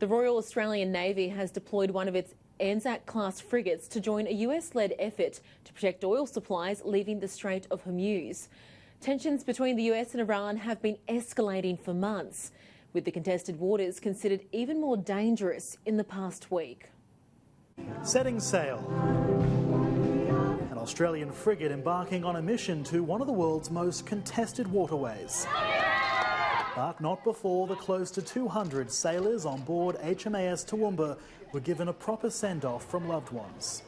The Royal Australian Navy has deployed one of its ANZAC-class frigates to join a US-led effort to protect oil supplies leaving the Strait of Hormuz. Tensions between the US and Iran have been escalating for months, with the contested waters considered even more dangerous in the past week. Setting sail. An Australian frigate embarking on a mission to one of the world's most contested waterways. But not before the close to 200 sailors on board HMAS Toowoomba were given a proper send-off from loved ones.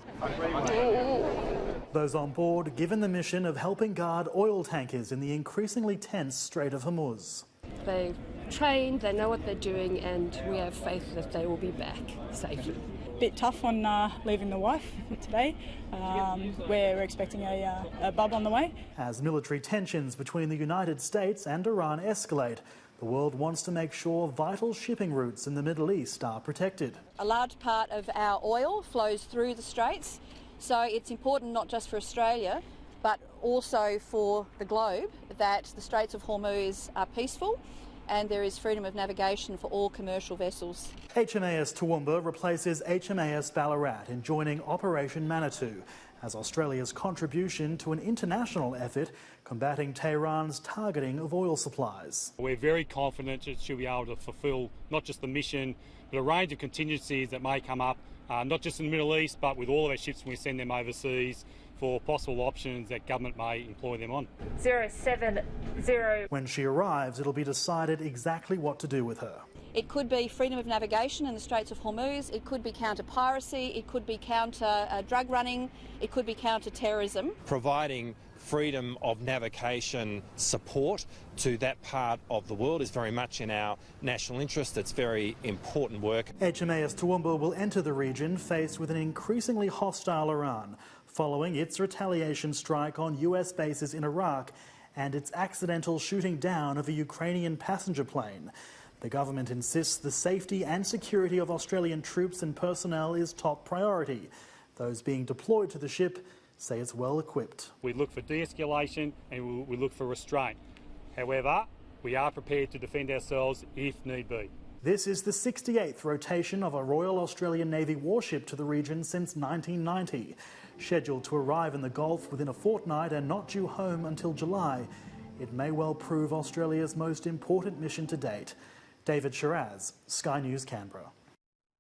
Those on board given the mission of helping guard oil tankers in the increasingly tense Strait of Hormuz. They've trained, they know what they're doing, and we have faith that they will be back safely. Bit tough on leaving the wife today. We're expecting a bub on the way. As military tensions between the United States and Iran escalate, the world wants to make sure vital shipping routes in the Middle East are protected. A large part of our oil flows through the straits, so it's important not just for Australia but also for the globe that the Straits of Hormuz are peaceful and there is freedom of navigation for all commercial vessels. HMAS Toowoomba replaces HMAS Ballarat in joining Operation Manitou as Australia's contribution to an international effort combating Tehran's targeting of oil supplies. We're very confident that she'll be able to fulfil not just the mission, but a range of contingencies that may come up, not just in the Middle East, but with all of our ships when we send them overseas for possible options that government may employ them on. 070. When she arrives, it'll be decided exactly what to do with her. It could be freedom of navigation in the Straits of Hormuz, it could be counter-piracy, it could be counter-drug running, it could be counter-terrorism. Providing freedom of navigation support to that part of the world is very much in our national interest. It's very important work. HMAS Toowoomba will enter the region faced with an increasingly hostile Iran following its retaliation strike on US bases in Iraq and its accidental shooting down of a Ukrainian passenger plane. The government insists the safety and security of Australian troops and personnel is top priority. Those being deployed to the ship say it's well equipped. We look for de-escalation and we look for restraint. However, we are prepared to defend ourselves if need be. This is the 68th rotation of a Royal Australian Navy warship to the region since 1990. Scheduled to arrive in the Gulf within a fortnight and not due home until July, it may well prove Australia's most important mission to date. David Shiraz, Sky News, Canberra.